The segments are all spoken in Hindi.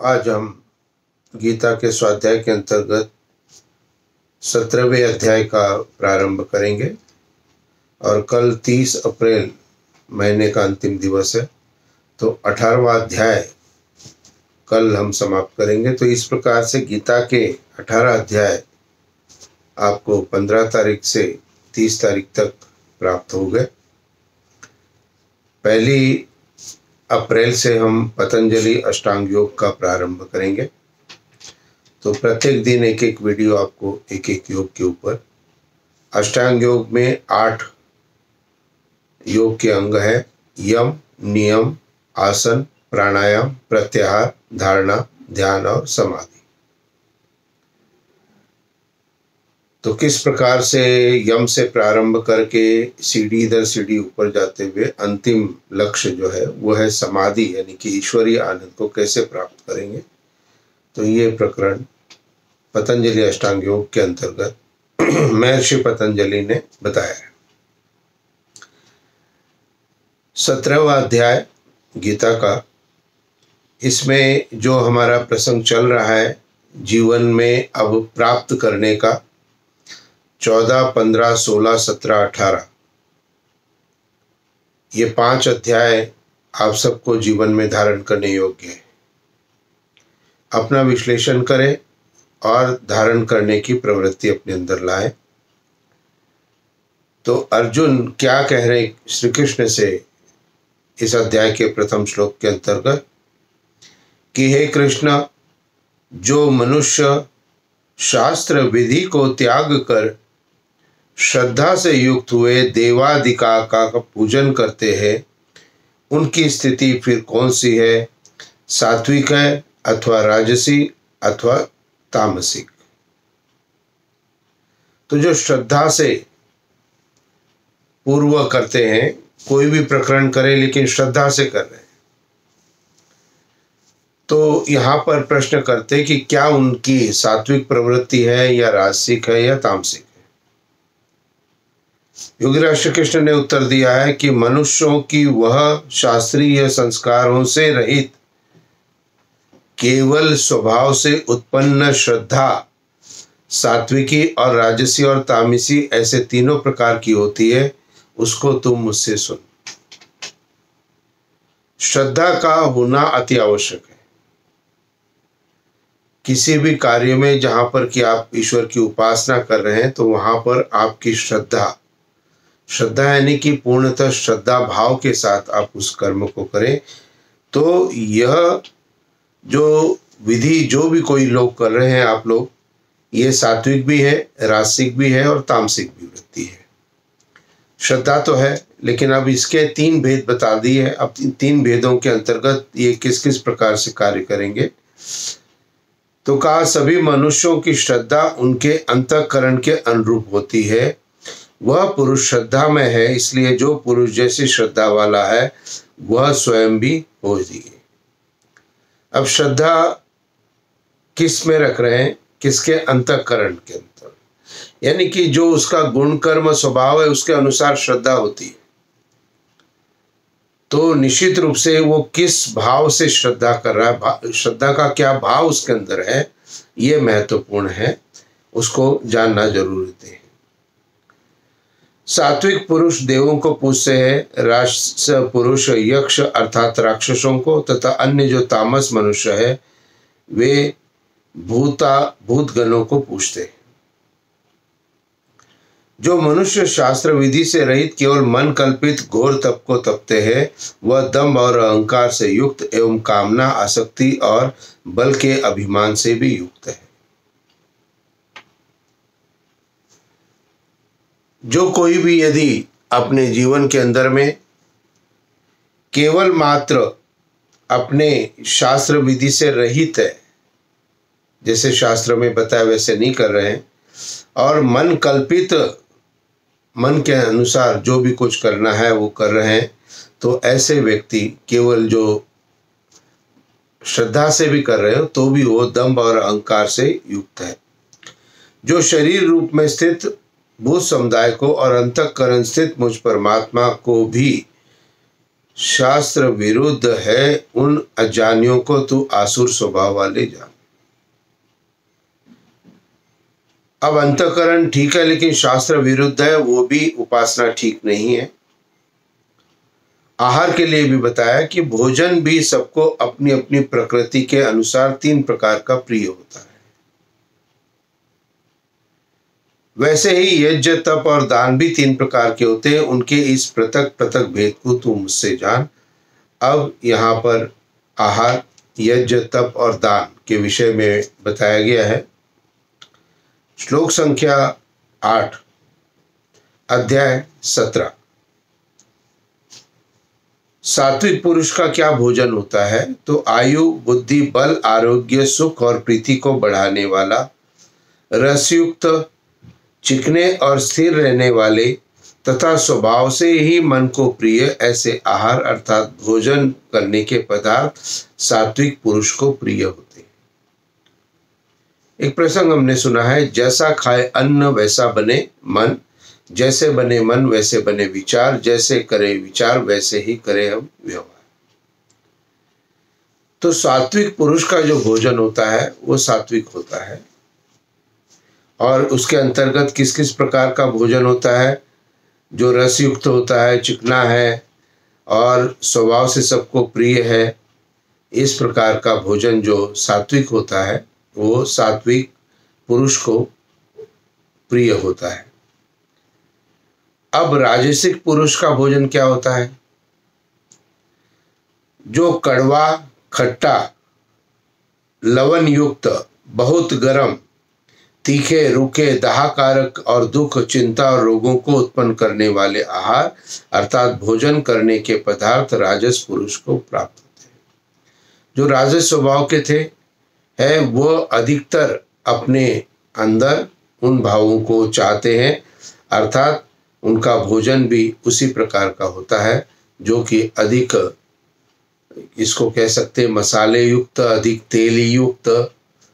आज हम गीता के स्वाध्याय के अंतर्गत 17वें अध्याय का प्रारंभ करेंगे और कल 30 अप्रैल महीने का अंतिम दिवस है, तो 18वां अध्याय कल हम समाप्त करेंगे। तो इस प्रकार से गीता के 18 अध्याय आपको 15 तारीख से 30 तारीख तक प्राप्त हो गए। पहली अप्रैल से हम पतंजलि अष्टांग योग का प्रारंभ करेंगे। तो प्रत्येक दिन एक एक वीडियो आपको एक एक योग के ऊपर। अष्टांग योग में 8 योग के अंग है: यम, नियम, आसन, प्राणायाम, प्रत्याहार, धारणा, ध्यान और समाधि। तो किस प्रकार से यम से प्रारंभ करके सीढ़ी दर सीढ़ी ऊपर जाते हुए अंतिम लक्ष्य जो है वो है समाधि, यानी कि ईश्वरीय आनंद को कैसे प्राप्त करेंगे, तो ये प्रकरण पतंजलि अष्टांग योग के अंतर्गत महर्षि पतंजलि ने बताया है। 17वां अध्याय गीता का, इसमें जो हमारा प्रसंग चल रहा है जीवन में अब प्राप्त करने का, 14, 15, 16, 17, 18 ये 5 अध्याय आप सबको जीवन में धारण करने योग्य है। अपना विश्लेषण करें और धारण करने की प्रवृत्ति अपने अंदर लाएं। तो अर्जुन क्या कह रहे श्री कृष्ण से इस अध्याय के प्रथम श्लोक के अंतर्गत कि हे कृष्ण, जो मनुष्य शास्त्र विधि को त्याग कर श्रद्धा से युक्त हुए देवादिका का पूजन करते हैं, उनकी स्थिति फिर कौन सी है? सात्विक है अथवा राजसी अथवा तामसिक। तो जो श्रद्धा से पूर्व करते हैं, कोई भी प्रकरण करें लेकिन श्रद्धा से कर रहे हैं, तो यहाँ पर प्रश्न करते कि क्या उनकी सात्विक प्रवृत्ति है या राजसिक है या तामसिक है। योगीराज श्री कृष्ण ने उत्तर दिया है कि मनुष्यों की वह शास्त्रीय संस्कारों से रहित केवल स्वभाव से उत्पन्न श्रद्धा सात्विकी और राजसी और तामसी ऐसे तीनों प्रकार की होती है, उसको तुम मुझसे सुन। श्रद्धा का होना अति आवश्यक है। किसी भी कार्य में जहां पर कि आप ईश्वर की उपासना कर रहे हैं, तो वहां पर आपकी श्रद्धा यानी कि पूर्णतः श्रद्धा भाव के साथ आप उस कर्म को करें। तो यह जो विधि जो भी कोई लोग कर रहे हैं, आप लोग, ये सात्विक भी है, राजसिक भी है और तामसिक भी वृत्ति है। श्रद्धा तो है, लेकिन अब इसके 3 भेद बता दिए। अब 3 भेदों के अंतर्गत ये किस किस प्रकार से कार्य करेंगे। तो कहा, सभी मनुष्यों की श्रद्धा उनके अंतःकरण के अनुरूप होती है। वह पुरुष श्रद्धा में है, इसलिए जो पुरुष जैसी श्रद्धा वाला है वह स्वयं भी हो जाए। अब श्रद्धा किस में रख रहे हैं? किसके अंतःकरण के अंतर, यानी कि जो उसका गुण कर्म स्वभाव है उसके अनुसार श्रद्धा होती है। तो निश्चित रूप से वो किस भाव से श्रद्धा कर रहा है, श्रद्धा का क्या भाव उसके अंदर है, ये महत्वपूर्ण है, उसको जानना जरूरी है। सात्विक पुरुष देवों को पूजते हैं, राजस पुरुष यक्ष अर्थात राक्षसों को, तथा अन्य जो तामस मनुष्य है वे भूतगणों को पूजते हैं। जो मनुष्य शास्त्र विधि से रहित केवल मन कल्पित घोर तप को तपते हैं, वह दंभ और अहंकार से युक्त एवं कामना, आसक्ति और बल के अभिमान से भी युक्त है। जो कोई भी यदि अपने जीवन के अंदर में केवल मात्र अपने शास्त्र विधि से रहित है, जैसे शास्त्र में बताया वैसे नहीं कर रहे हैं, और मन कल्पित, मन के अनुसार जो भी कुछ करना है वो कर रहे हैं, तो ऐसे व्यक्ति केवल जो श्रद्धा से भी कर रहे हो तो भी वो दंभ और अहंकार से युक्त है। जो शरीर रूप में स्थित भूत समुदाय को और अंतःकरण स्थित मुझ परमात्मा को भी शास्त्र विरुद्ध है, उन अज्ञानियों को तू आसुर स्वभाव वाले जान। अब अंतःकरण ठीक है, लेकिन शास्त्र विरुद्ध है, वो भी उपासना ठीक नहीं है। आहार के लिए भी बताया कि भोजन भी सबको अपनी अपनी प्रकृति के अनुसार 3 प्रकार का प्रिय होता है। वैसे ही यज्ञ, तप और दान भी 3 प्रकार के होते हैं। उनके इस पृथक पृथक भेद को तू मुझसे जान। अब यहाँ पर आहार, यज्ञ, तप और दान के विषय में बताया गया है। श्लोक संख्या 8, अध्याय 17। सात्विक पुरुष का क्या भोजन होता है? तो आयु, बुद्धि, बल, आरोग्य, सुख और प्रीति को बढ़ाने वाला, रसयुक्त, चिकने और स्थिर रहने वाले तथा स्वभाव से ही मन को प्रिय ऐसे आहार अर्थात भोजन करने के पदार्थ सात्विक पुरुष को प्रिय होते हैं। एक प्रसंग हमने सुना है, जैसा खाए अन्न वैसा बने मन, जैसे बने मन वैसे बने विचार, जैसे करे विचार वैसे ही करे हम व्यवहार। तो सात्विक पुरुष का जो भोजन होता है वो सात्विक होता है। और उसके अंतर्गत किस किस प्रकार का भोजन होता है? जो रसयुक्त होता है, चिकना है और स्वभाव से सबको प्रिय है, इस प्रकार का भोजन जो सात्विक होता है वो सात्विक पुरुष को प्रिय होता है। अब राजसिक पुरुष का भोजन क्या होता है? जो कड़वा, खट्टा, लवण युक्त, बहुत गर्म, तीखे, रूखे, दाहकारक और दुख, चिंता और रोगों को उत्पन्न करने वाले आहार अर्थात भोजन करने के पदार्थ राजस पुरुष को प्राप्त होते हैं। जो राजस स्वभाव के थे है वो अधिकतर अपने अंदर उन भावों को चाहते हैं, अर्थात उनका भोजन भी उसी प्रकार का होता है जो कि अधिक, इसको कह सकते हैं मसाले युक्त, अधिक तेल युक्त,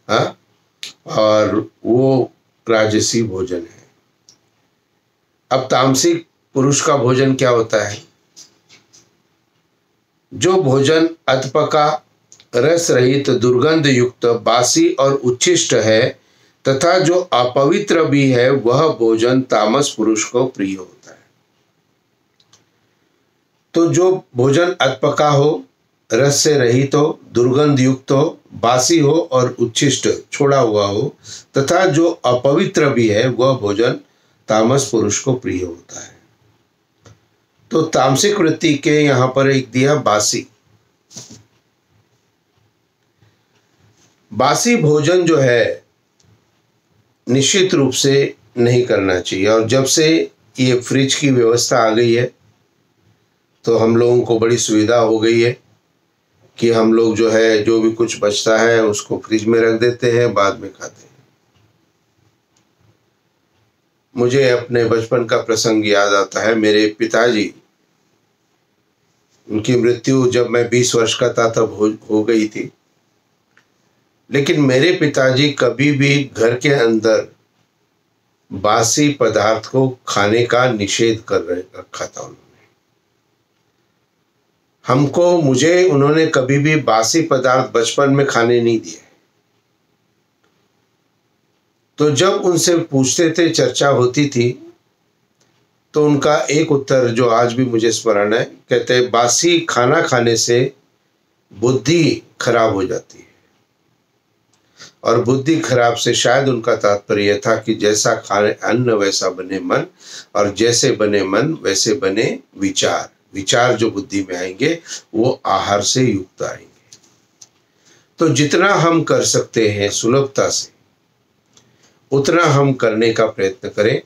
हाँ, और वो राजसी भोजन है। अब तामसिक पुरुष का भोजन क्या होता है? जो भोजन अधपका, रस रहित, दुर्गंध युक्त, बासी और उच्छिष्ट है तथा जो अपवित्र भी है, वह भोजन तामस पुरुष को प्रिय होता है। तो जो भोजन अधपका हो, रस से रहित हो, दुर्गंध युक्त हो, बासी हो और उच्छिष्ट, छोड़ा हुआ हो तथा जो अपवित्र भी है, वह भोजन तामस पुरुष को प्रिय होता है। तो तामसिक वृत्ति के यहाँ पर एक दिया बासी। बासी भोजन जो है निश्चित रूप से नहीं करना चाहिए। और जब से ये फ्रिज की व्यवस्था आ गई है तो हम लोगों को बड़ी सुविधा हो गई है कि हम लोग जो है जो भी कुछ बचता है उसको फ्रिज में रख देते हैं, बाद में खाते हैं। मुझे अपने बचपन का प्रसंग याद आता है। मेरे पिताजी, उनकी मृत्यु जब मैं 20 वर्ष का था तब हो गई थी, लेकिन मेरे पिताजी कभी भी घर के अंदर बासी पदार्थ को खाने का निषेध कर रखा था उन्होंने। मुझे उन्होंने कभी भी बासी पदार्थ बचपन में खाने नहीं दिए। तो जब उनसे पूछते थे, चर्चा होती थी, तो उनका एक उत्तर जो आज भी मुझे स्मरण है, कहते हैं बासी खाना खाने से बुद्धि खराब हो जाती है। और बुद्धि खराब से शायद उनका तात्पर्य था कि जैसा खाने अन्न वैसा बने मन, और जैसे बने मन वैसे बने विचार। विचार जो बुद्धि में आएंगे वो आहार से युक्त आएंगे। तो जितना हम कर सकते हैं सुलभता से उतना हम करने का प्रयत्न करें।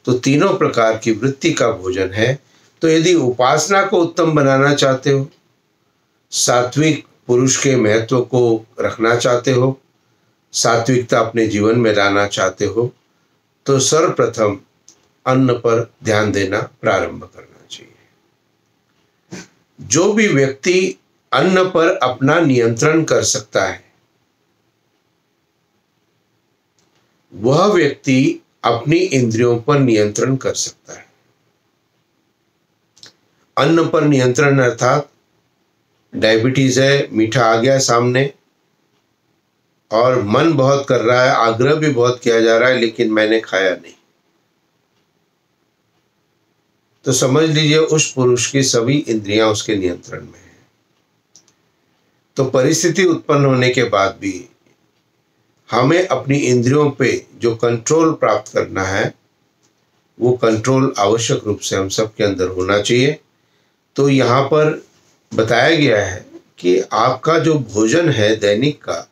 तो तीनों प्रकार की वृत्ति का भोजन है। तो यदि उपासना को उत्तम बनाना चाहते हो, सात्विक पुरुष के महत्व को रखना चाहते हो, सात्विकता अपने जीवन में लाना चाहते हो, तो सर्वप्रथम अन्न पर ध्यान देना प्रारंभ करना चाहिए। जो भी व्यक्ति अन्न पर अपना नियंत्रण कर सकता है, वह व्यक्ति अपनी इंद्रियों पर नियंत्रण कर सकता है। अन्न पर नियंत्रण अर्थात डायबिटीज है, मीठा आ गया सामने और मन बहुत कर रहा है, आग्रह भी बहुत किया जा रहा है, लेकिन मैंने खाया नहीं, तो समझ लीजिए उस पुरुष की सभी इंद्रियां उसके नियंत्रण में है। तो परिस्थिति उत्पन्न होने के बाद भी हमें अपनी इंद्रियों पे जो कंट्रोल प्राप्त करना है, वो कंट्रोल आवश्यक रूप से हम सबके अंदर होना चाहिए। तो यहाँ पर बताया गया है कि आपका जो भोजन है दैनिक का,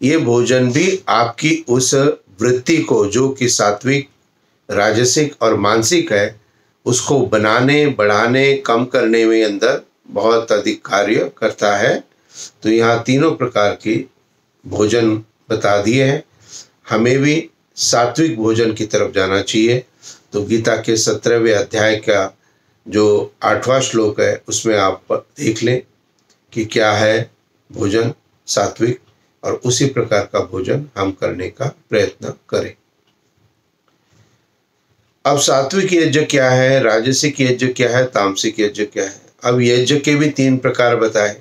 ये भोजन भी आपकी उस वृत्ति को, जो कि सात्विक, राजसिक और मानसिक है, उसको बनाने, बढ़ाने, कम करने में अंदर बहुत अधिक कार्य करता है। तो यहाँ तीनों प्रकार की भोजन बता दिए हैं। हमें भी सात्विक भोजन की तरफ जाना चाहिए। तो गीता के 17वें अध्याय का जो 8वां श्लोक है, उसमें आप देख लें कि क्या है भोजन सात्विक, और उसी प्रकार का भोजन हम करने का प्रयत्न करें। अब सात्विक यज्ञ क्या है, राजसिक यज्ञ क्या है, तामसिक यज्ञ क्या है। अब यज्ञ के भी 3 प्रकार बताए।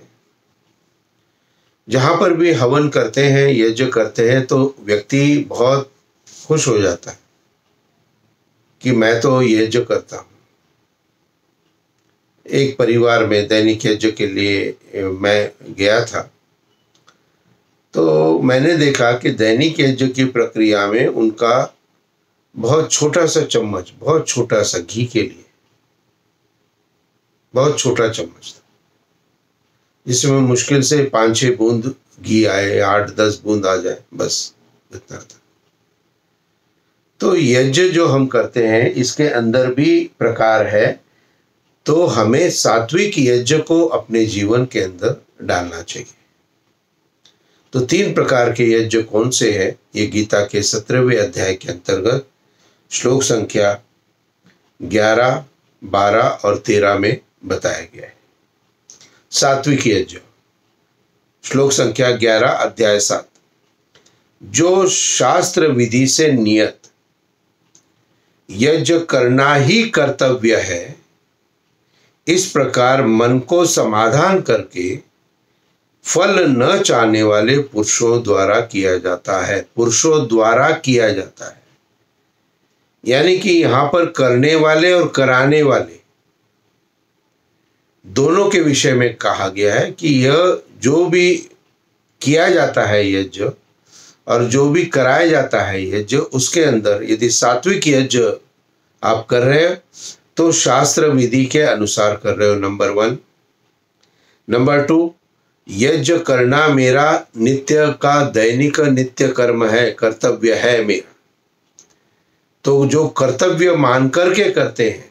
जहां पर भी हवन करते हैं, यज्ञ करते हैं, तो व्यक्ति बहुत खुश हो जाता है कि मैं तो यज्ञ करता हूं। एक परिवार में दैनिक यज्ञ के लिए मैं गया था, तो मैंने देखा कि दैनिक यज्ञ की प्रक्रिया में उनका बहुत छोटा सा चम्मच, बहुत छोटा सा घी के लिए बहुत छोटा चम्मच था, जिसमें मुश्किल से 5-6 बूंद घी आए, 8-10 बूंद आ जाए, बस इतना था। तो यज्ञ जो हम करते हैं, इसके अंदर भी प्रकार है। तो हमें सात्विक यज्ञ को अपने जीवन के अंदर डालना चाहिए। तो 3 प्रकार के यज्ञ कौन से हैं, ये गीता के 17वें अध्याय के अंतर्गत श्लोक संख्या 11, 12 और 13 में बताया गया है। सात्विक यज्ञ, श्लोक संख्या 11, अध्याय 7। जो शास्त्र विधि से नियत यज्ञ करना ही कर्तव्य है, इस प्रकार मन को समाधान करके फल न चाहने वाले पुरुषों द्वारा किया जाता है। पुरुषों द्वारा किया जाता है, यानी कि यहां पर करने वाले और कराने वाले दोनों के विषय में कहा गया है कि यह जो भी किया जाता है यज्ञ और जो भी कराया जाता है यज्ञ, उसके अंदर यदि सात्विक यज्ञ आप कर रहे हो तो शास्त्र विधि के अनुसार कर रहे हो, नंबर 1। नंबर 2, यज्ञ करना मेरा नित्य का दैनिक नित्य कर्म है, कर्तव्य है मेरा। तो जो कर्तव्य मान करके करते हैं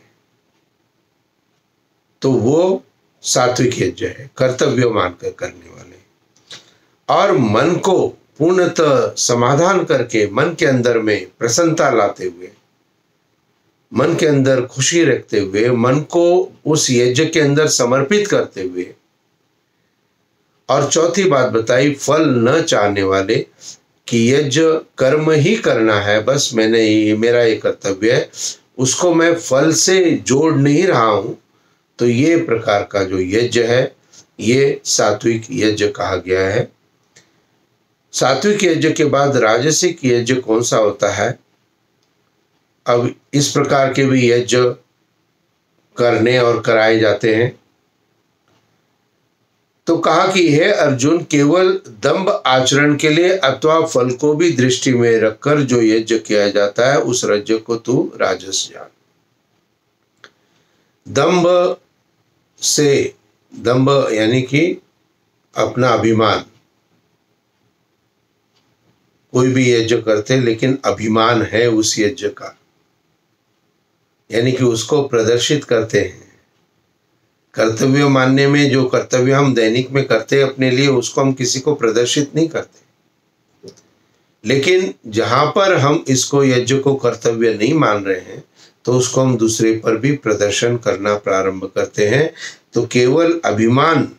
तो वो सात्विक यज्ञ है, कर्तव्य मानकर करने वाले। और मन को पूर्णतः समाधान करके, मन के अंदर में प्रसन्नता लाते हुए, मन के अंदर खुशी रखते हुए, मन को उस यज्ञ के अंदर समर्पित करते हुए। और चौथी बात बताई, फल न चाहने वाले, कि यज्ञ कर्म ही करना है, बस मेरा ये कर्तव्य है, उसको मैं फल से जोड़ नहीं रहा हूं। तो ये प्रकार का जो यज्ञ है, ये सात्विक यज्ञ कहा गया है। सात्विक यज्ञ के बाद राजसिक यज्ञ कौन सा होता है? अब इस प्रकार के भी यज्ञ करने और कराए जाते हैं। तो कहा कि हे अर्जुन, केवल दंभ आचरण के लिए अथवा फल को भी दृष्टि में रखकर जो यज्ञ किया जाता है, उस यज्ञ को तू राजस जान। दंभ यानी कि अपना अभिमान। कोई भी यज्ञ करते लेकिन अभिमान है उस यज्ञ का, यानी कि उसको प्रदर्शित करते हैं। कर्तव्य मानने में जो कर्तव्य हम दैनिक में करते हैं अपने लिए, उसको हम किसी को प्रदर्शित नहीं करते। लेकिन जहां पर हम इसको यज्ञ को कर्तव्य नहीं मान रहे हैं, तो उसको हम दूसरे पर भी प्रदर्शन करना प्रारंभ करते हैं। तो केवल अभिमान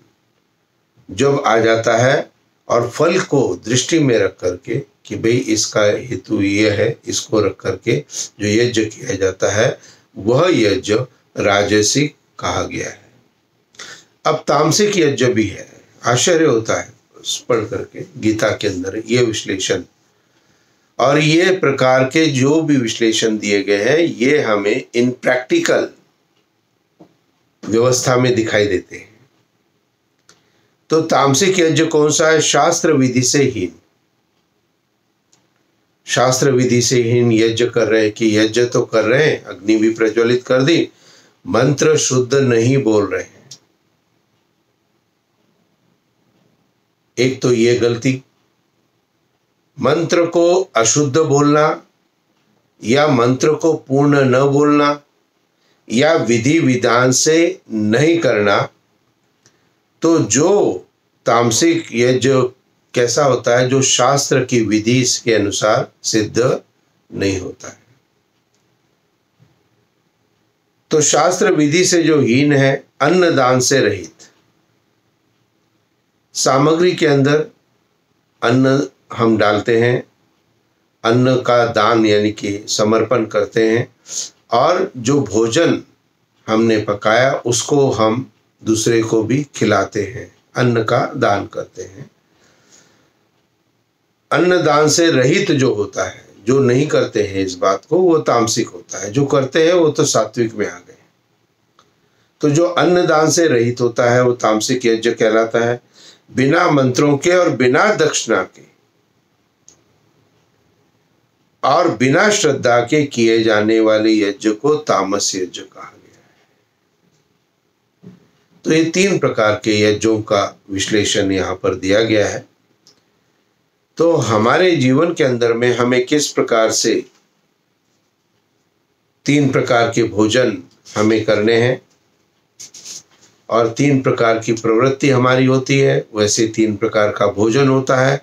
जब आ जाता है और फल को दृष्टि में रख करके कि भाई इसका हेतु ये है, इसको रख करके जो यज्ञ किया जाता है वह यज्ञ राजसिक कहा गया है। अब तामसिक यज्ञ भी है। आश्चर्य होता है पढ़ करके गीता के अंदर ये विश्लेषण, और ये प्रकार के जो भी विश्लेषण दिए गए हैं ये हमें इन प्रैक्टिकल व्यवस्था में दिखाई देते हैं। तो तामसिक यज्ञ कौन सा है? शास्त्र विधि से हीन। शास्त्र विधि से हीन यज्ञ कर रहे हैं कि यज्ञ तो कर रहे हैं, अग्नि भी प्रज्वलित कर दी, मंत्र शुद्ध नहीं बोल रहे हैं। एक तो ये गलती, मंत्र को अशुद्ध बोलना या मंत्र को पूर्ण न बोलना या विधि विधान से नहीं करना। तो जो तामसिक यज्ञ कैसा होता है? जो शास्त्र की विधि के अनुसार सिद्ध नहीं होता है। तो शास्त्र विधि से जो हीन है, अन्नदान से रहित, सामग्री के अंदर अन्न हम डालते हैं, अन्न का दान यानी कि समर्पण करते हैं, और जो भोजन हमने पकाया उसको हम दूसरे को भी खिलाते हैं, अन्न का दान करते हैं। अन्न दान से रहित जो होता है, जो नहीं करते हैं इस बात को, वो तामसिक होता है। जो करते हैं वो तो सात्विक में आ गए। तो जो अन्न दान से रहित होता है वो तामसिक यज्ञ कहलाता है। बिना मंत्रों के और बिना दक्षिणा के और बिना श्रद्धा के किए जाने वाले यज्ञ को तामस यज्ञ कहा गया है। तो ये 3 प्रकार के यज्ञों का विश्लेषण यहाँ पर दिया गया है। तो हमारे जीवन के अंदर में हमें किस प्रकार से 3 प्रकार के भोजन हमें करने हैं और 3 प्रकार की प्रवृत्ति हमारी होती है, वैसे 3 प्रकार का भोजन होता है।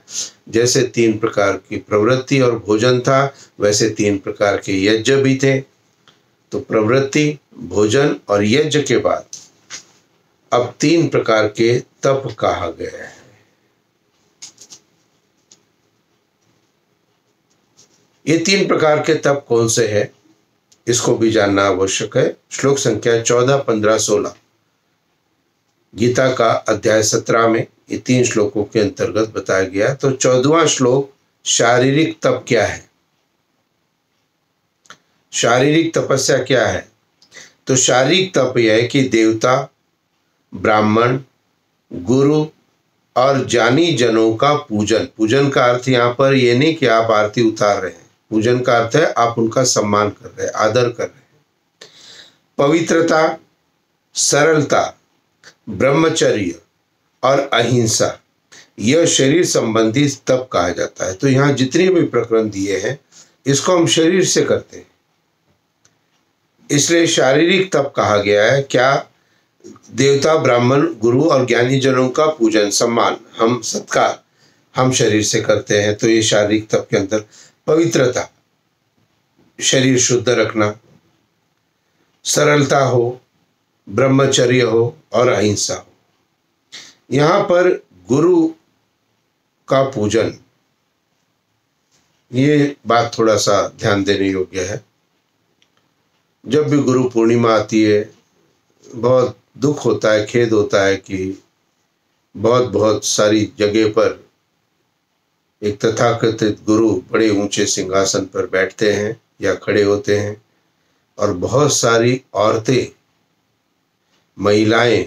जैसे 3 प्रकार की प्रवृत्ति और भोजन था, वैसे 3 प्रकार के यज्ञ भी थे। तो प्रवृत्ति, भोजन और यज्ञ के बाद अब 3 प्रकार के तप कहा गया है। ये 3 प्रकार के तप कौन से हैं, इसको भी जानना आवश्यक है। श्लोक संख्या 14, 15, 16 गीता का अध्याय 17 में ये 3 श्लोकों के अंतर्गत बताया गया। तो 14वां श्लोक शारीरिक तप क्या है, शारीरिक तपस्या क्या है? तो शारीरिक तप यह है कि देवता, ब्राह्मण, गुरु और ज्ञानी जनों का पूजन। पूजन का अर्थ यहाँ पर ये नहीं कि आप आरती उतार रहे हैं, पूजन का अर्थ है आप उनका सम्मान कर रहे हैं, आदर कर रहे हैं। पवित्रता, सरलता, ब्रह्मचर्य और अहिंसा, यह शरीर संबंधी तप कहा जाता है। तो यहाँ जितने भी प्रकरण दिए हैं इसको हम शरीर से करते हैं, इसलिए शारीरिक तप कहा गया है। क्या? देवता, ब्राह्मण, गुरु और ज्ञानी जनों का पूजन, सम्मान, हम सत्कार हम शरीर से करते हैं। तो ये शारीरिक तप के अंदर पवित्रता, शरीर शुद्ध रखना, सरलता हो, ब्रह्मचर्य हो और अहिंसा हो। यहाँ पर गुरु का पूजन, ये बात थोड़ा सा ध्यान देने योग्य है। जब भी गुरु पूर्णिमा आती है बहुत दुख होता है, खेद होता है कि बहुत सारी जगह पर एक तथाकथित गुरु बड़े ऊंचे सिंहासन पर बैठते हैं या खड़े होते हैं और बहुत सारी औरतें, महिलाएं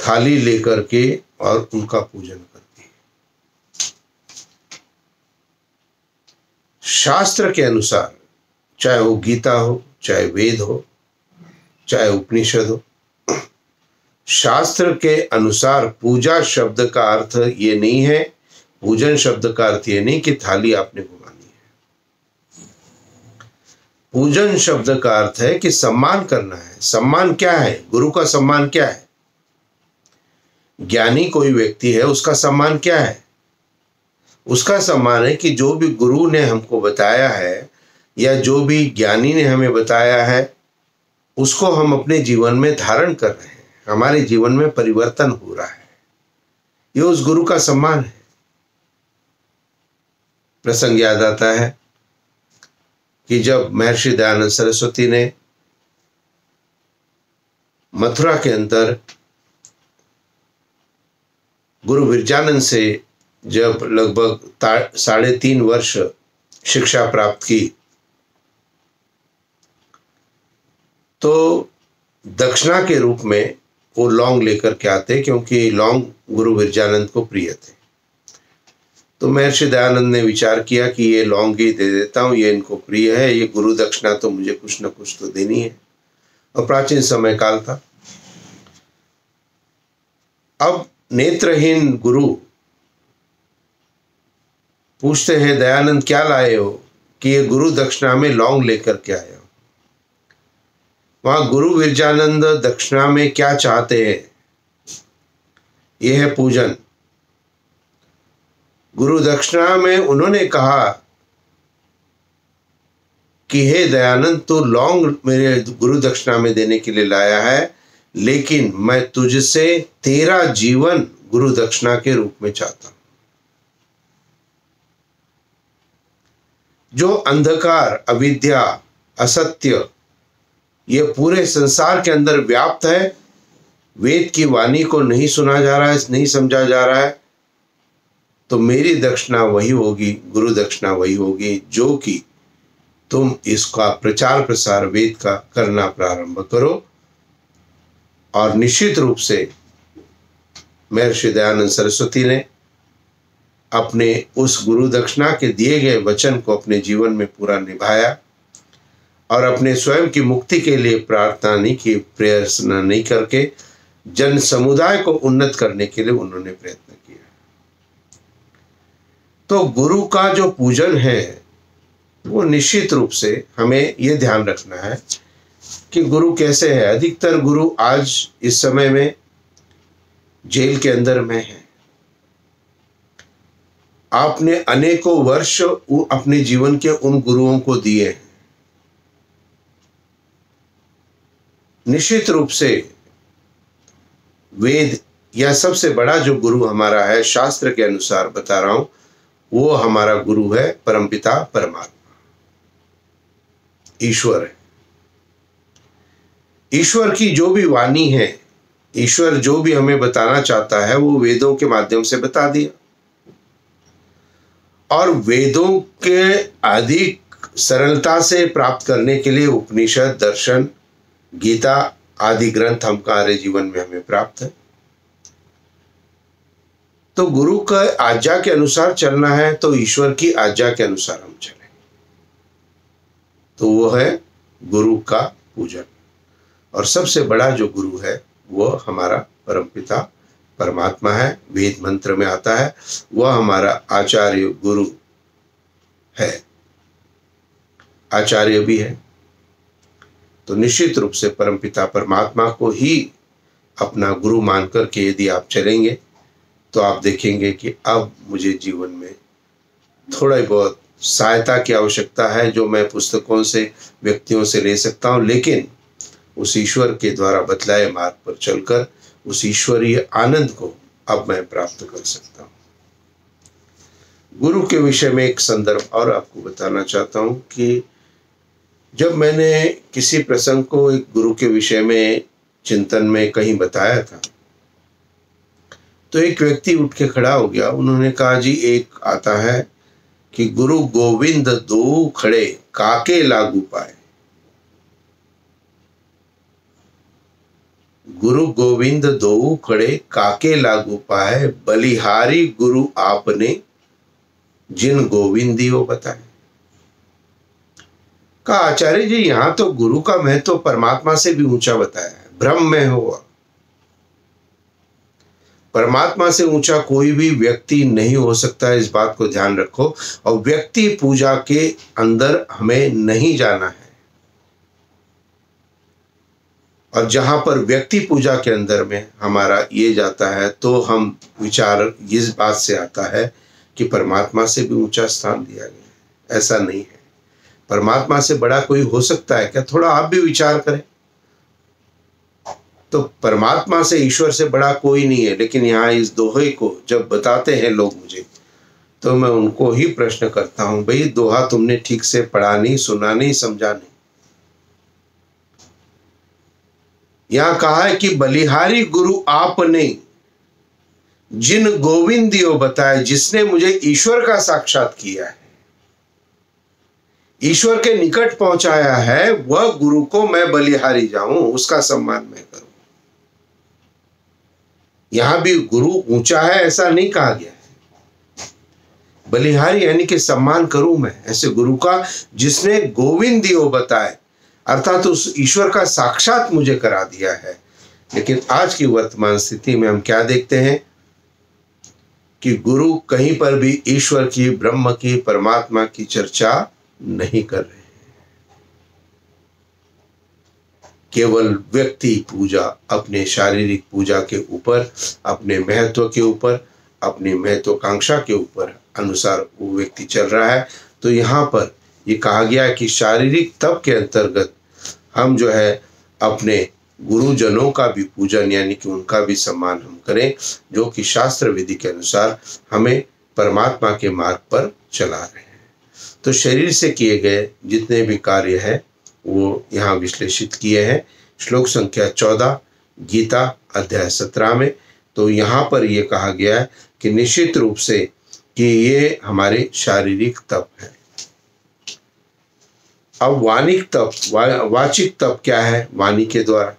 थाली लेकर के और उनका पूजन करती हैं। शास्त्र के अनुसार, चाहे वो गीता हो, चाहे वेद हो, चाहे उपनिषद हो, शास्त्र के अनुसार पूजा शब्द का अर्थ ये नहीं है, पूजन शब्द का अर्थ ये नहीं कि थाली आपने घुमानी है। पूजन शब्द का अर्थ है कि सम्मान करना है। सम्मान क्या है? गुरु का सम्मान क्या है? ज्ञानी कोई व्यक्ति है, उसका सम्मान क्या है? उसका सम्मान है कि जो भी गुरु ने हमको बताया है या जो भी ज्ञानी ने हमें बताया है उसको हम अपने जीवन में धारण कर रहे हैं, हमारे जीवन में परिवर्तन हो रहा है, ये उस गुरु का सम्मान है। प्रसंग याद आता है कि जब महर्षि दयानंद सरस्वती ने मथुरा के अंदर गुरु विरजानंद से जब लगभग 3.5 वर्ष शिक्षा प्राप्त की तो दक्षिणा के रूप में वो लौंग लेकर के आते, क्योंकि लौंग गुरु विरजानंद को प्रिय थे। तो महर्षि दयानंद ने विचार किया कि ये लौंग ही दे देता हूँ, ये इनको प्रिय है, ये गुरु दक्षिणा तो मुझे कुछ न कुछ तो देनी है। और प्राचीन समय काल था। अब नेत्रहीन गुरु पूछते हैं, दयानंद क्या लाए हो? कि ये गुरु दक्षिणा में लौंग लेकर के आए हो। वहां गुरु विरजानंद दक्षिणा में क्या चाहते हैं? यह है पूजन। गुरु दक्षिणा में उन्होंने कहा कि हे दयानंद, तू लौंग मेरे गुरु दक्षिणा में देने के लिए लाया है, लेकिन मैं तुझसे तेरा जीवन गुरु दक्षिणा के रूप में चाहता हूं। जो अंधकार, अविद्या, असत्य ये पूरे संसार के अंदर व्याप्त है, वेद की वाणी को नहीं सुना जा रहा है, नहीं समझा जा रहा है, तो मेरी दक्षिणा वही होगी, गुरु दक्षिणा वही होगी जो कि तुम इसका प्रचार प्रसार वेद का करना प्रारंभ करो। और निश्चित रूप से महर्षि दयानंद सरस्वती ने अपने उस गुरु दक्षिणा के दिए गए वचन को अपने जीवन में पूरा निभाया और अपने स्वयं की मुक्ति के लिए प्रार्थना नहीं की, प्रयत्न नहीं करके जन समुदाय को उन्नत करने के लिए उन्होंने प्रयत्न किया। तो गुरु का जो पूजन है वो निश्चित रूप से हमें ये ध्यान रखना है कि गुरु कैसे है। अधिकतर गुरु आज इस समय में जेल के अंदर में है। आपने अनेकों वर्ष अपने जीवन के उन गुरुओं को दिए हैं। निश्चित रूप से वेद या सबसे बड़ा जो गुरु हमारा है, शास्त्र के अनुसार बता रहा हूं, वो हमारा गुरु है परमपिता परमात्मा, ईश्वर है। ईश्वर की जो भी वाणी है, ईश्वर जो भी हमें बताना चाहता है वो वेदों के माध्यम से बता दिया। और वेदों के अधिक सरलता से प्राप्त करने के लिए उपनिषद, दर्शन, गीता आदि ग्रंथ हमारे जीवन में हमें प्राप्त है। तो गुरु का आज्ञा के अनुसार चलना है तो ईश्वर की आज्ञा के अनुसार हम चलें, तो वो है गुरु का पूजन। और सबसे बड़ा जो गुरु है वो हमारा परमपिता परमात्मा है। वेद मंत्र में आता है वह हमारा आचार्य गुरु है, आचार्य भी है। तो निश्चित रूप से परमपिता परमात्मा को ही अपना गुरु मानकर के यदि आप चलेंगे तो आप देखेंगे कि अब मुझे जीवन में थोड़ा बहुत सहायता की आवश्यकता है जो मैं पुस्तकों से, व्यक्तियों से ले सकता हूं, लेकिन उस ईश्वर के द्वारा बतलाए मार्ग पर चलकर उस ईश्वरीय आनंद को अब मैं प्राप्त कर सकता हूं। गुरु के विषय में एक संदर्भ और आपको बताना चाहता हूं कि जब मैंने किसी प्रसंग को एक गुरु के विषय में चिंतन में कहीं बताया था तो एक व्यक्ति उठ के खड़ा हो गया। उन्होंने कहा, जी एक आता है कि गुरु गोविंद दो खड़े काके लागू पाए। गुरु गोविंद दो खड़े काके लागू पाए, बलिहारी गुरु आपने जिन गोविंदियो बताए। कहा, आचार्य जी यहां तो गुरु का महत्व तो परमात्मा से भी ऊंचा बताया है, ब्रह्म में हुआ। परमात्मा से ऊंचा कोई भी व्यक्ति नहीं हो सकता है, इस बात को ध्यान रखो। और व्यक्ति पूजा के अंदर हमें नहीं जाना है। और जहाँ पर व्यक्ति पूजा के अंदर में हमारा ये जाता है तो हम विचार इस बात से आता है कि परमात्मा से भी ऊंचा स्थान दिया गया है। ऐसा नहीं है। परमात्मा से बड़ा कोई हो सकता है क्या? थोड़ा आप भी विचार करें। तो परमात्मा से, ईश्वर से बड़ा कोई नहीं है। लेकिन यहाँ इस दोहे को जब बताते हैं लोग मुझे, तो मैं उनको ही प्रश्न करता हूं, भाई दोहा तुमने ठीक से पढ़ा नहीं, सुना नहीं, समझा नहीं। यहां कहा है कि बलिहारी गुरु आपने जिन गोविंदियो बताए, जिसने मुझे ईश्वर का साक्षात किया है, ईश्वर के निकट पहुंचाया है, वह गुरु को मैं बलिहारी जाऊं, उसका सम्मान मैं करूं। यहां भी गुरु ऊंचा है ऐसा नहीं कहा गया है। बलिहारी यानी कि सम्मान करूं मैं ऐसे गुरु का जिसने गोविंदियो बताए, अर्थात उस ईश्वर का साक्षात मुझे करा दिया है। लेकिन आज की वर्तमान स्थिति में हम क्या देखते हैं कि गुरु कहीं पर भी ईश्वर की, ब्रह्म की, परमात्मा की चर्चा नहीं कर रहे हैं। केवल व्यक्ति पूजा, अपने शारीरिक पूजा के ऊपर, अपने महत्व के ऊपर, अपनी महत्वाकांक्षा के ऊपर अनुसार वो व्यक्ति चल रहा है। तो यहाँ पर ये कहा गया है कि शारीरिक तप के अंतर्गत हम जो है अपने गुरुजनों का भी पूजन यानी कि उनका भी सम्मान हम करें, जो कि शास्त्र विधि के अनुसार हमें परमात्मा के मार्ग पर चला रहे हैं। तो शरीर से किए गए जितने भी कार्य हैं वो यहाँ विश्लेषित किए हैं श्लोक संख्या 14 गीता अध्याय 17 में। तो यहाँ पर ये कहा गया है कि निश्चित रूप से कि ये हमारे शारीरिक तप है। अब वाणिक तप, वाचिक तप क्या है? वाणी के द्वारा।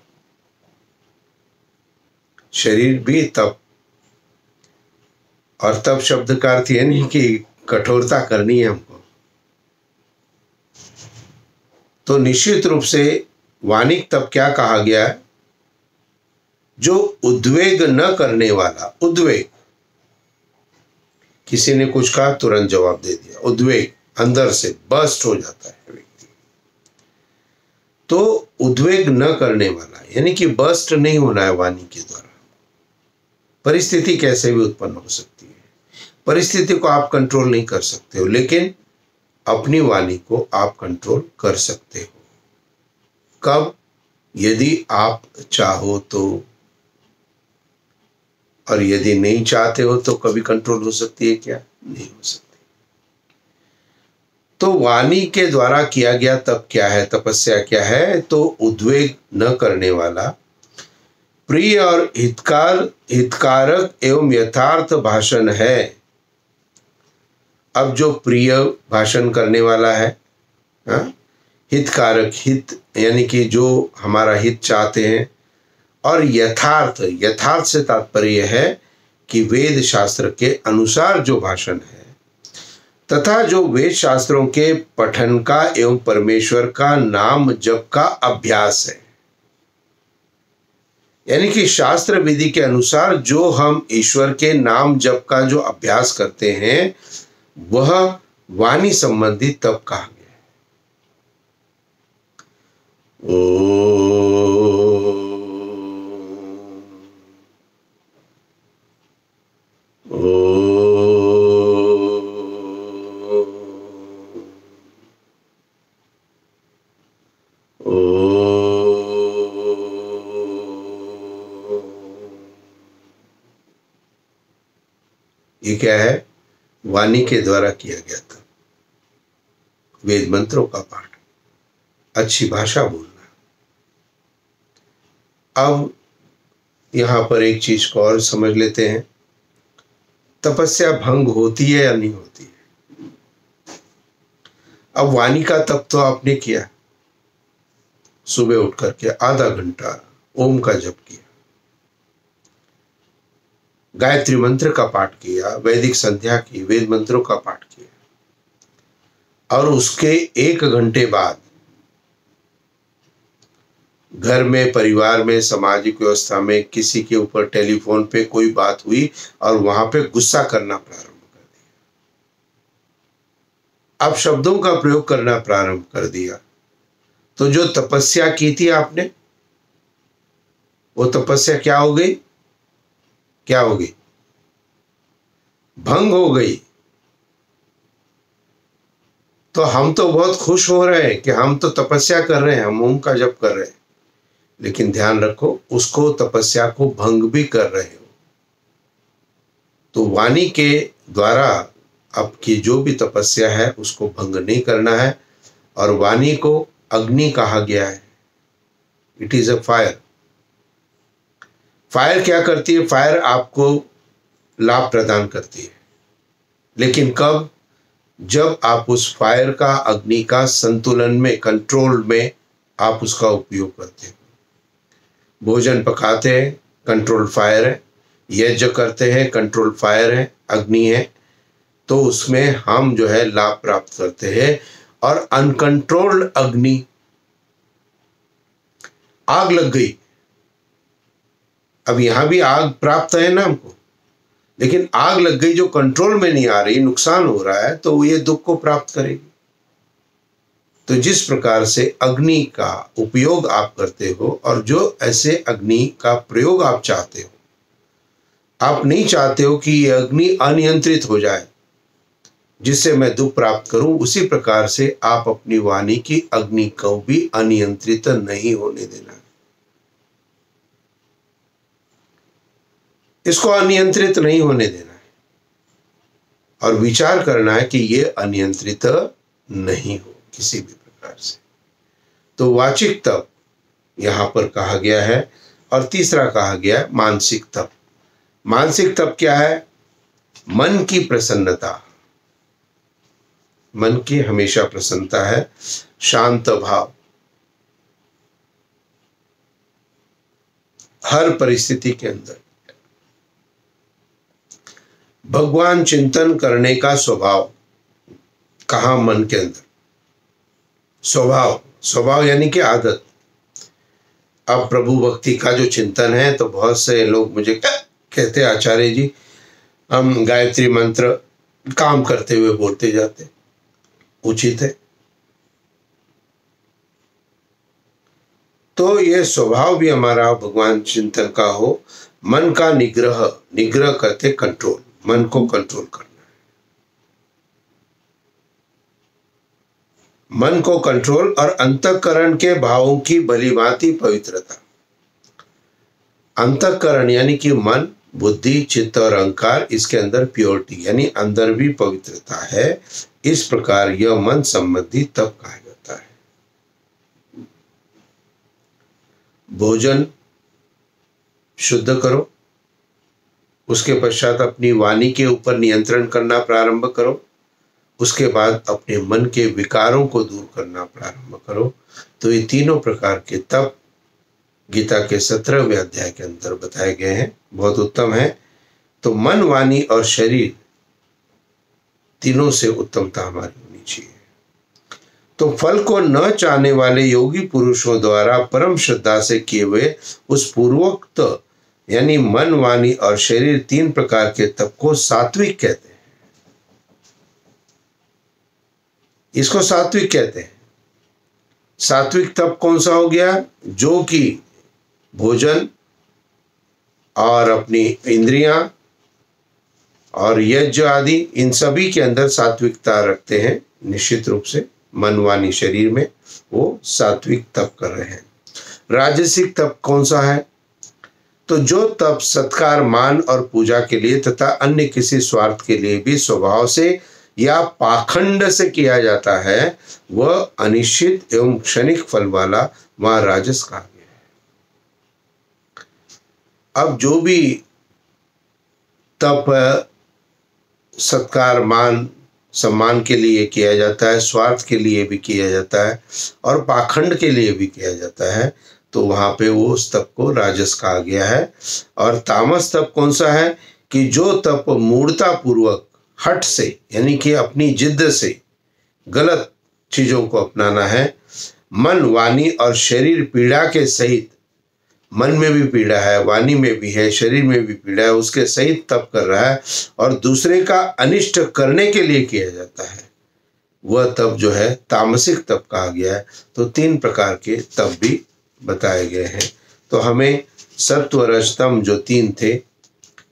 शरीर भी तप, और तप शब्द का अर्थ यह नहीं कि कठोरता करनी है हमको। तो निश्चित रूप से वाणिक तप क्या कहा गया है? जो उद्वेग न करने वाला, उद्वेग, किसी ने कुछ कहा तुरंत जवाब दे दिया, उद्वेग अंदर से बर्स्ट हो जाता है व्यक्ति। तो उद्वेग न करने वाला यानी कि बर्स्ट नहीं होना है वाणी के द्वारा। परिस्थिति कैसे भी उत्पन्न हो सकती है, परिस्थिति को आप कंट्रोल नहीं कर सकते हो, लेकिन अपनी वाणी को आप कंट्रोल कर सकते हो। कब? यदि आप चाहो तो, और यदि नहीं चाहते हो तो कभी कंट्रोल हो सकती है क्या? नहीं हो सकती। तो वाणी के द्वारा किया गया तप क्या है, तपस्या क्या है? तो उद्वेग न करने वाला, प्रिय और हितकारक एवं यथार्थ भाषण है। अब जो प्रिय भाषण करने वाला है, हितकारक, हित यानी कि जो हमारा हित चाहते हैं, और यथार्थ, यथार्थ से तात्पर्य है कि वेद शास्त्र के अनुसार जो भाषण है, तथा जो वेद शास्त्रों के पठन का एवं परमेश्वर का नाम जप का अभ्यास है। यानी कि शास्त्र विधि के अनुसार जो हम ईश्वर के नाम जप का जो अभ्यास करते हैं, वह वाणी संबंधी तप कहा गया है। ये क्या है? वाणी के द्वारा किया गया था, वेद मंत्रों का पाठ, अच्छी भाषा बोलना। अब यहां पर एक चीज को और समझ लेते हैं, तपस्या भंग होती है या नहीं होती है? अब वाणी का तप तो आपने किया, सुबह उठ करके आधा घंटा ओम का जप किया, गायत्री मंत्र का पाठ किया, वैदिक संध्या की, वेद मंत्रों का पाठ किया, और उसके 1 घंटे बाद घर में, परिवार में, सामाजिक व्यवस्था में किसी के ऊपर टेलीफोन पे कोई बात हुई और वहां पे गुस्सा करना प्रारंभ कर दिया, अब शब्दों का प्रयोग करना प्रारंभ कर दिया। तो जो तपस्या की थी आपने, वो तपस्या क्या हो गई? क्या हो गई? भंग हो गई। तो हम तो बहुत खुश हो रहे हैं कि हम तो तपस्या कर रहे हैं, हम ओम का जप कर रहे हैं, लेकिन ध्यान रखो उसको तपस्या को भंग भी कर रहे हो। तो वाणी के द्वारा आपकी जो भी तपस्या है उसको भंग नहीं करना है। और वाणी को अग्नि कहा गया है। It is a fire. Fire क्या करती है? फायर आपको लाभ प्रदान करती है, लेकिन कब? जब आप उस फायर का, अग्नि का संतुलन में, कंट्रोल में आप उसका उपयोग करते हैं। भोजन पकाते हैं, कंट्रोल फायर है। यज्ञ करते हैं, कंट्रोल फायर है, अग्नि है। तो उसमें हम जो है लाभ प्राप्त करते हैं। और अनकंट्रोल्ड अग्नि, आग लग गई, अब यहां भी आग प्राप्त है ना हमको, लेकिन आग लग गई जो कंट्रोल में नहीं आ रही, नुकसान हो रहा है, तो ये दुख को प्राप्त करेगी। तो जिस प्रकार से अग्नि का उपयोग आप करते हो, और जो ऐसे अग्नि का प्रयोग आप चाहते हो, आप नहीं चाहते हो कि ये अग्नि अनियंत्रित हो जाए जिससे मैं दुख प्राप्त करूं, उसी प्रकार से आप अपनी वाणी की अग्नि को भी अनियंत्रित नहीं होने देना है। इसको अनियंत्रित नहीं होने देना है और विचार करना है कि ये अनियंत्रित नहीं हो किसी भी प्रकार से। तो वाचिक तप यहां पर कहा गया है। और तीसरा कहा गया है मानसिक तप। मानसिक तप क्या है? मन की प्रसन्नता। मन की हमेशा प्रसन्नता है, शांत भाव, हर परिस्थिति के अंदर भगवान चिंतन करने का स्वभाव। कहा? मन के अंदर। स्वभाव, स्वभाव यानी कि आदत। अब प्रभु भक्ति का जो चिंतन है, तो बहुत से लोग मुझे कहते हैं आचार्य जी हम गायत्री मंत्र काम करते हुए बोलते जाते, उचित है। तो ये स्वभाव भी हमारा भगवान चिंतन का हो। मन का निग्रह, निग्रह करते कंट्रोल, मन को कंट्रोल करना है। मन को कंट्रोल और अंतःकरण के भावों की भलीभांति पवित्रता। अंतःकरण यानी कि मन, बुद्धि, चित्त और अहंकार, इसके अंदर प्योरिटी यानी अंदर भी पवित्रता है। इस प्रकार यह मन संबंधी तप कहा जाता है। भोजन शुद्ध करो, उसके पश्चात अपनी वाणी के ऊपर नियंत्रण करना प्रारंभ करो, उसके बाद अपने मन के विकारों को दूर करना प्रारंभ करो। तो ये तीनों प्रकार के तप गीता के 17वें अध्याय के अंदर बताए गए हैं। बहुत उत्तम है। तो मन, वाणी और शरीर तीनों से उत्तमता हमारी होनी चाहिए। तो फल को न चाहने वाले योगी पुरुषों द्वारा परम श्रद्धा से किए हुए उस पूर्वोक्त यानी मन, वाणी और शरीर तीन प्रकार के तप को सात्विक कहते हैं। इसको सात्विक कहते हैं। सात्विक तप कौन सा हो गया? जो कि भोजन और अपनी इंद्रियां और यज्ञ आदि, इन सभी के अंदर सात्विकता रखते हैं। निश्चित रूप से मन, वाणी, शरीर में वो सात्विक तप कर रहे हैं। राजसिक तप कौन सा है? तो जो तप सत्कार, मान और पूजा के लिए तथा अन्य किसी स्वार्थ के लिए भी स्वभाव से या पाखंड से किया जाता है, वह अनिश्चित एवं क्षणिक फल वाला वह राजस कहा गया है। अब जो भी तप सत्कार, मान, सम्मान के लिए किया जाता है, स्वार्थ के लिए भी किया जाता है और पाखंड के लिए भी किया जाता है, तो वहां पे वो उस तप को राजस कहा गया है। और तामस तप कौन सा है? कि जो तप मूढ़ता पूर्वक, हट से यानी कि अपनी जिद्द से गलत चीजों को अपनाना है, मन, वाणी और शरीर पीड़ा के सहित, मन में भी पीड़ा है, वाणी में भी है, शरीर में भी पीड़ा है, उसके सहित तप कर रहा है और दूसरे का अनिष्ट करने के लिए किया जाता है, वह तप जो है तामसिक तप कहा गया है। तो तीन प्रकार के तप भी बताए गए हैं। तो हमें सत्व रज तम जो तीन थे,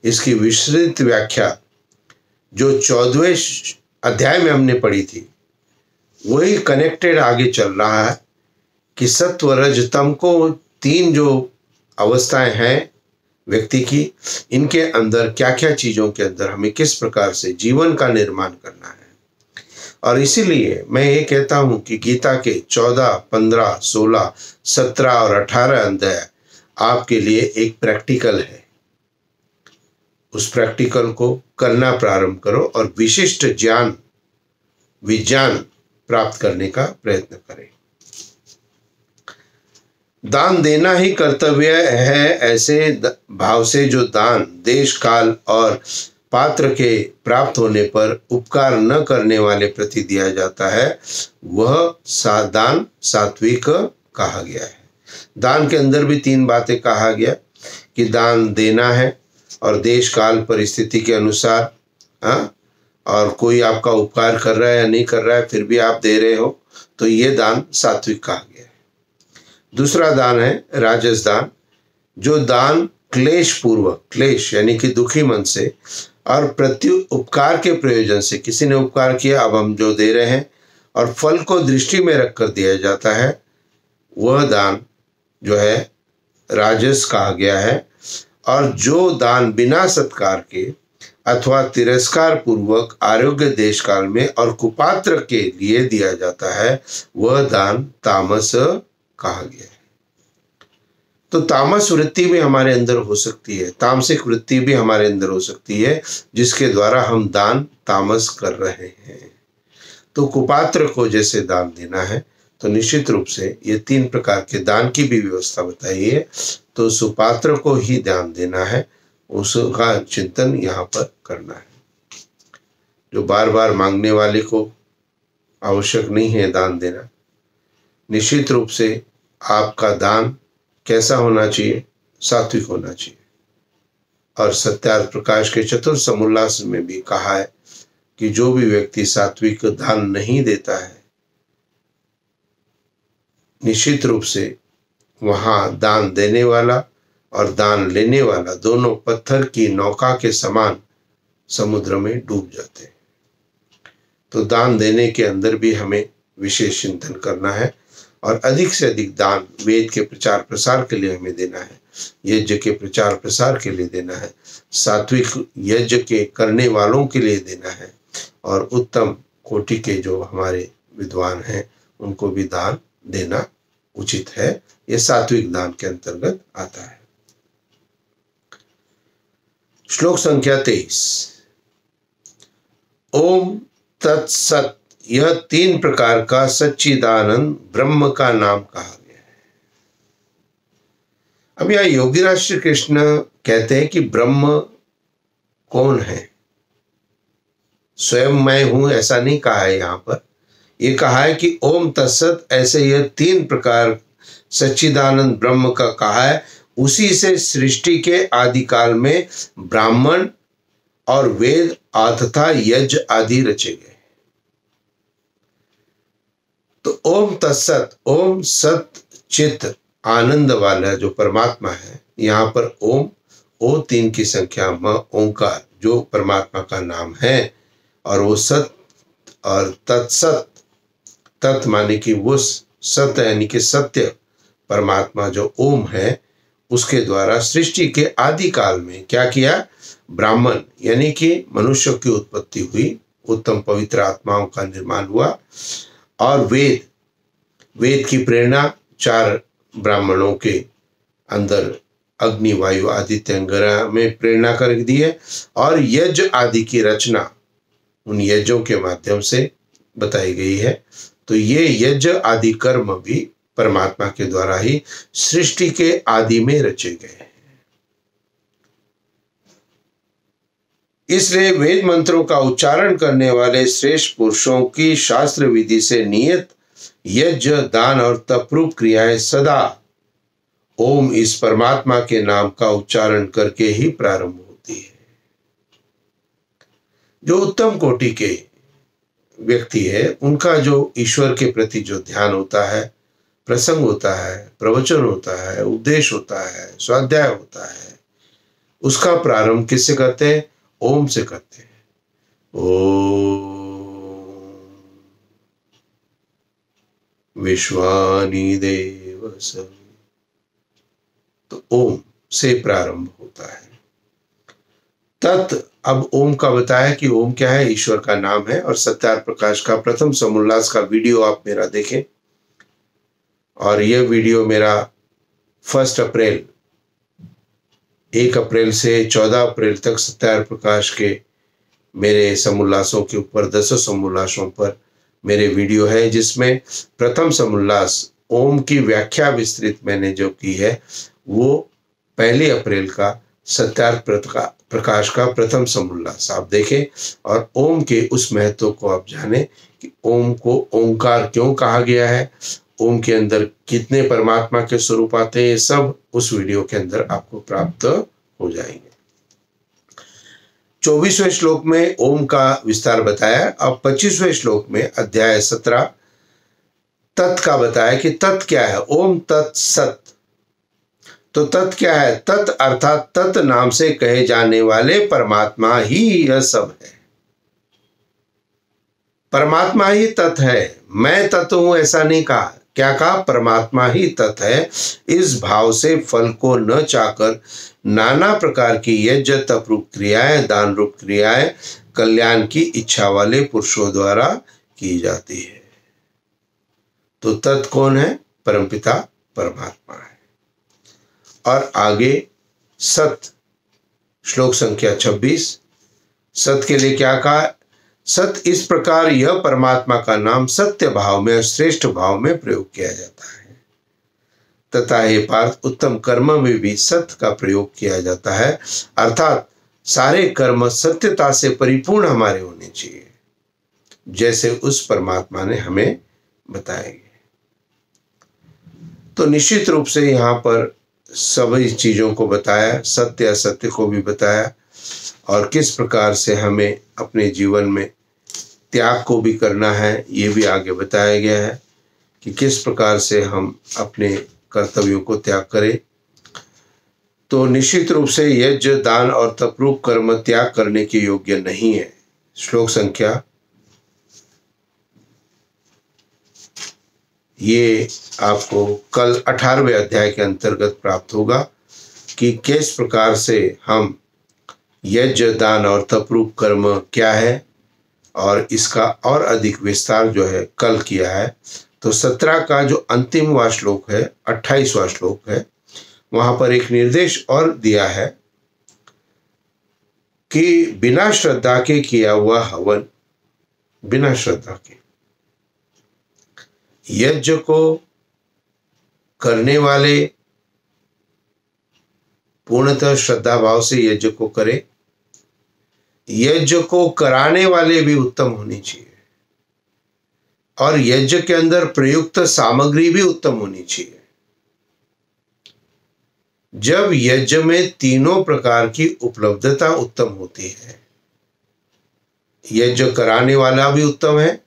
इसकी विस्तृत व्याख्या जो 14वें अध्याय में हमने पढ़ी थी, वही कनेक्टेड आगे चल रहा है कि सत्व रज तम को तीन जो अवस्थाएं हैं व्यक्ति की, इनके अंदर क्या क्या चीज़ों के अंदर हमें किस प्रकार से जीवन का निर्माण करना है। और इसीलिए मैं ये कहता हूँ कि गीता के 14, 15, 16, 17 और 18 अध्याय आपके लिए एक प्रैक्टिकल है। उस प्रैक्टिकल को करना प्रारंभ करो और विशिष्ट ज्ञान विज्ञान प्राप्त करने का प्रयत्न करें। दान देना ही कर्तव्य है, ऐसे भाव से जो दान देश काल और पात्र के प्राप्त होने पर उपकार न करने वाले प्रति दिया जाता है, वह दान सात्विक कहा गया है। दान के अंदर भी तीन बातें कहा गया कि दान देना है और देश काल परिस्थिति के अनुसार, और कोई आपका उपकार कर रहा है या नहीं कर रहा है फिर भी आप दे रहे हो, तो ये दान सात्विक कहा गया है। दूसरा दान है राजस दान, जो दान क्लेश पूर्वक, क्लेश यानी कि दुखी मन से और प्रति उपकार के प्रयोजन से, किसी ने उपकार किया अब हम जो दे रहे हैं और फल को दृष्टि में रखकर दिया जाता है, वह दान जो है राजस कहा गया है। और जो दान बिना सत्कार के अथवा तिरस्कार पूर्वक आरोग्य देश काल में और कुपात्र के लिए दिया जाता है, वह दान तामस कहा गया है। तो तामस वृत्ति भी हमारे अंदर हो सकती है, तामसिक वृत्ति भी हमारे अंदर हो सकती है, जिसके द्वारा हम दान तामस कर रहे हैं। तो कुपात्र को जैसे दान देना है, तो निश्चित रूप से ये तीन प्रकार के दान की भी व्यवस्था बताई है। तो सुपात्र को ही दान देना है, उसका चिंतन यहाँ पर करना है। जो बार बार मांगने वाले को आवश्यक नहीं है दान देना। निश्चित रूप से आपका दान कैसा होना चाहिए? सात्विक होना चाहिए। और सत्यार्थ प्रकाश के चतुर्थ समोल्लास में भी कहा है कि जो भी व्यक्ति सात्विक दान नहीं देता है, निश्चित रूप से वहाँ दान देने वाला और दान लेने वाला दोनों पत्थर की नौका के समान समुद्र में डूब जाते हैं। तो दान देने के अंदर भी हमें विशेष चिंतन करना है और अधिक से अधिक दान वेद के प्रचार प्रसार के लिए हमें देना है, यज्ञ के प्रचार प्रसार के लिए देना है, सात्विक यज्ञ के करने वालों के लिए देना है, और उत्तम कोटि के जो हमारे विद्वान हैं उनको भी दान देना उचित है। ये सात्विक दान के अंतर्गत आता है। श्लोक संख्या 23। ओम तत्सत, यह तीन प्रकार का सच्चिदानंद ब्रह्म का नाम कहा गया है। अब यह योगीराज श्री कृष्ण कहते हैं कि ब्रह्म कौन है? स्वयं मैं हूं ऐसा नहीं कहा है यहाँ पर। यह कहा है कि ओम तत्सत, ऐसे यह तीन प्रकार सच्चिदानंद ब्रह्म का कहा है। उसी से सृष्टि के आदि काल में ब्राह्मण और वेद तथा यज्ञ आदि रचे गए। तो ओम तत्सत, ओम सत चित आनंद वाला जो परमात्मा है, यहाँ पर ओम, ओ तीन की संख्या म ओंकार जो परमात्मा का नाम है, और वो सत और तत्सत, तत् माने कि वो सत यानी कि सत्य परमात्मा जो ओम है, उसके द्वारा सृष्टि के आदि काल में क्या किया? ब्राह्मण यानी कि मनुष्य की उत्पत्ति हुई, उत्तम पवित्र आत्माओं का निर्माण हुआ, और वेद की प्रेरणा चार ब्राह्मणों के अंदर अग्नि वायु आदित्य अंगिरा में प्रेरणा कर दी है, और यज्ञ आदि की रचना उन यज्ञों के माध्यम से बताई गई है। तो ये यज्ञ आदि कर्म भी परमात्मा के द्वारा ही सृष्टि के आदि में रचे गए हैं। इसलिए वेद मंत्रों का उच्चारण करने वाले श्रेष्ठ पुरुषों की शास्त्र विधि से नियत यज्ञ दान और तपरूप क्रियाएं सदा ओम इस परमात्मा के नाम का उच्चारण करके ही प्रारंभ होती है। जो उत्तम कोटि के व्यक्ति है, उनका जो ईश्वर के प्रति जो ध्यान होता है प्रसंग होता है, प्रवचन होता है, उपदेश होता है, स्वाध्याय होता है, उसका प्रारंभ किससे करते हैं? ओम से करते हैं। ओम विश्वानि देव सवि, तो ओम से प्रारंभ होता है। तत्, अब ओम का बताया कि ओम क्या है, ईश्वर का नाम है। और सत्यार्थ प्रकाश का प्रथम समोल्लास का वीडियो आप मेरा देखें, और यह वीडियो मेरा 1 अप्रैल 1 अप्रैल से 14 अप्रैल तक सत्यार्थ प्रकाश के मेरे समोल्लासों के ऊपर 10 समोल्लासों पर मेरे वीडियो है, जिसमें प्रथम समोल्लास ओम की व्याख्या विस्तृत मैंने जो की है वो 1 अप्रैल का सत्यार्थ प्रकाश का प्रथम समोल्लास आप देखें, और ओम के उस महत्व को आप जानें कि ओम को ओंकार क्यों कहा गया है, ओम के अंदर कितने परमात्मा के स्वरूप आते हैं, ये सब उस वीडियो के अंदर आपको प्राप्त हो जाएंगे। 24वें श्लोक में ओम का विस्तार बताया। अब 25वें श्लोक में अध्याय 17 तत् का बताया कि तत् क्या है। ओम तत् सत, तो तत् क्या है? तत् अर्थात तत् नाम से कहे जाने वाले परमात्मा ही यह सब है। परमात्मा ही तत् है, मैं तत् हूं ऐसा नहीं कहा। क्या कहा? परमात्मा ही तत् है। इस भाव से फल को न चाहकर नाना प्रकार की यज्ञ तप रूप क्रियाएं, दान रूप क्रियाएं कल्याण की इच्छा वाले पुरुषों द्वारा की जाती है। तो तत् कौन है? परमपिता परमात्मा है। और आगे सत, श्लोक संख्या 26, सत के लिए क्या कहा? सत इस प्रकार यह परमात्मा का नाम सत्य भाव में, श्रेष्ठ भाव में प्रयोग किया जाता है। तथा हे पार्थ, उत्तम कर्म में भी सत्य का प्रयोग किया जाता है, अर्थात सारे कर्म सत्यता से परिपूर्ण हमारे होने चाहिए, जैसे उस परमात्मा ने हमें बताया। तो निश्चित रूप से यहाँ पर सभी चीजों को बताया, सत्य असत्य को भी बताया, और किस प्रकार से हमें अपने जीवन में त्याग को भी करना है ये भी आगे बताया गया है कि किस प्रकार से हम अपने कर्तव्यों को त्याग करें। तो निश्चित रूप से यज्ञ, दान और तपरूप कर्म त्याग करने के योग्य नहीं है। श्लोक संख्या ये आपको कल 18वें अध्याय के अंतर्गत प्राप्त होगा कि किस प्रकार से हम यज्ञ, दान और तपरूप कर्म क्या है, और इसका और अधिक विस्तार जो है कल किया है। तो 17 का जो अंतिमवा श्लोक है, 28वां श्लोक है, वहां पर एक निर्देश और दिया है कि बिना श्रद्धा के किया हुआ हवन, बिना श्रद्धा के यज्ञ को करने वाले पूर्णतः श्रद्धा भाव से यज्ञ को करें। यज्ञ को कराने वाले भी उत्तम होनी चाहिए, और यज्ञ के अंदर प्रयुक्त सामग्री भी उत्तम होनी चाहिए। जब यज्ञ में तीनों प्रकार की उपलब्धता उत्तम होती है, यज्ञ कराने वाला भी उत्तम है,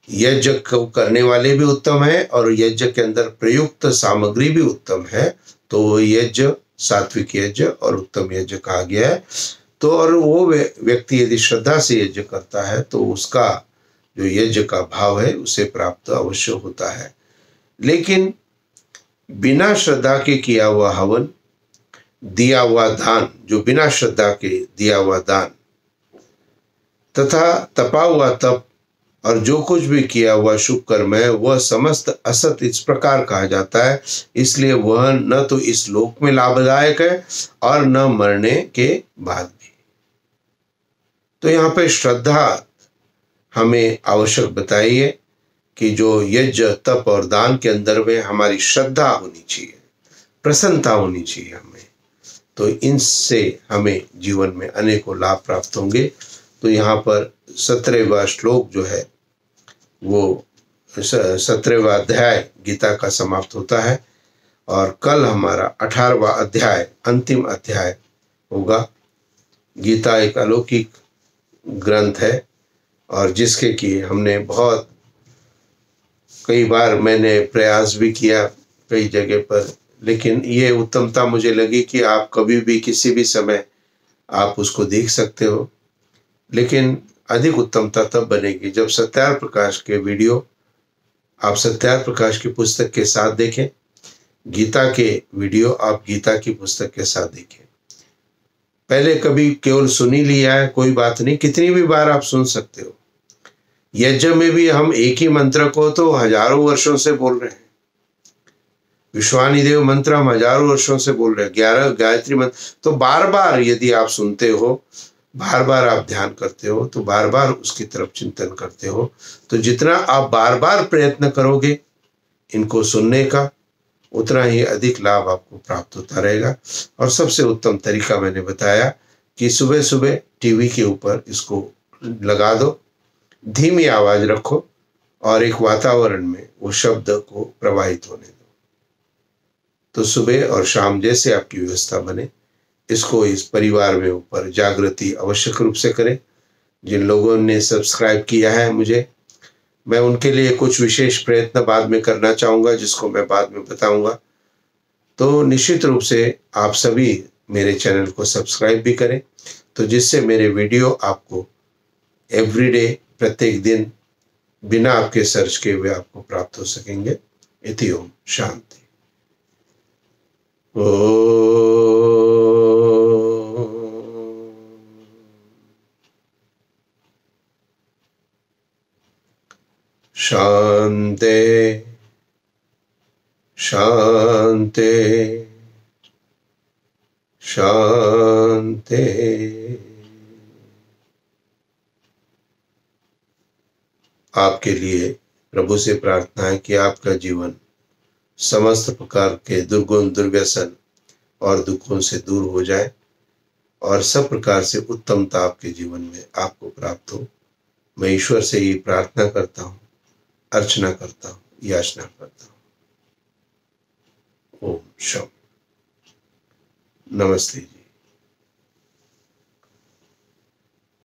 यज्ञ को करने वाले भी उत्तम है, और यज्ञ के अंदर प्रयुक्त सामग्री भी उत्तम है, तो यज्ञ सात्विक यज्ञ और उत्तम यज्ञ कहा गया है। तो और वो व्यक्ति यदि श्रद्धा से यज्ञ करता है तो उसका जो यज्ञ का भाव है उसे प्राप्त अवश्य होता है। लेकिन बिना श्रद्धा के किया हुआ हवन, दिया हुआ दान, जो बिना श्रद्धा के दिया हुआ दान तथा तपा हुआ तप और जो कुछ भी किया हुआ शुभ कर्म है वह समस्त असत इस प्रकार कहा जाता है। इसलिए वह न तो इस लोक में लाभदायक है और न मरने के बाद भी। तो यहाँ पे श्रद्धा हमें आवश्यक बताई है कि जो यज्ञ, तप और दान के अंदर में हमारी श्रद्धा होनी चाहिए, प्रसन्नता होनी चाहिए हमें, तो इनसे हमें जीवन में अनेकों लाभ प्राप्त होंगे। तो यहाँ पर 17वां श्लोक जो है वो 17वां अध्याय गीता का समाप्त होता है, और कल हमारा 18वां अध्याय अंतिम अध्याय होगा। गीता एक अलौकिक ग्रंथ है और जिसके कि हमने बहुत कई बार मैंने प्रयास भी किया कई जगह पर, लेकिन ये उत्तमता मुझे लगी कि आप कभी भी किसी भी समय आप उसको देख सकते हो। लेकिन अधिक उत्तमता तब बनेगी जब सत्यार प्रकाश के वीडियो आप सत्यार प्रकाश की पुस्तक के साथ देखें, गीता के वीडियो आप गीता की पुस्तक के साथ देखें। पहले कभी केवल सुन ही लिया है, कोई बात नहीं, कितनी भी बार आप सुन सकते हो। यज्ञ में भी हम एक ही मंत्र को तो हजारों वर्षों से बोल रहे हैं। विश्वानी देव मंत्र हम हजारों वर्षों से बोल रहे हैं। 11 गायत्री मंत्र तो बार बार यदि आप सुनते हो, बार बार आप ध्यान करते हो, तो बार बार उसकी तरफ चिंतन करते हो, तो जितना आप बार बार प्रयत्न करोगे इनको सुनने का, उतना ही अधिक लाभ आपको प्राप्त होता रहेगा। और सबसे उत्तम तरीका मैंने बताया कि सुबह सुबह टीवी के ऊपर इसको लगा दो, धीमी आवाज रखो और एक वातावरण में वो शब्द को प्रवाहित होने दो। तो सुबह और शाम जैसे आपकी व्यवस्था बने, इसको इस परिवार में ऊपर जागृति आवश्यक रूप से करें। जिन लोगों ने सब्सक्राइब किया है मुझे, मैं उनके लिए कुछ विशेष प्रयत्न बाद में करना चाहूँगा, जिसको मैं बाद में बताऊँगा। तो निश्चित रूप से आप सभी मेरे चैनल को सब्सक्राइब भी करें, तो जिससे मेरे वीडियो आपको एवरीडे, प्रत्येक दिन, बिना आपके सर्च के हुए आपको प्राप्त हो सकेंगे। इति ओम शांति। शांति शांति शांति। आपके लिए प्रभु से प्रार्थना है कि आपका जीवन समस्त प्रकार के दुर्गुण, दुर्व्यसन और दुखों से दूर हो जाए और सब प्रकार से उत्तमता आपके जीवन में आपको प्राप्त हो। मैं ईश्वर से ये प्रार्थना करता हूँ, अर्चना करता हूँ, याचना करता हूँ। ओम शांति। नमस्ते।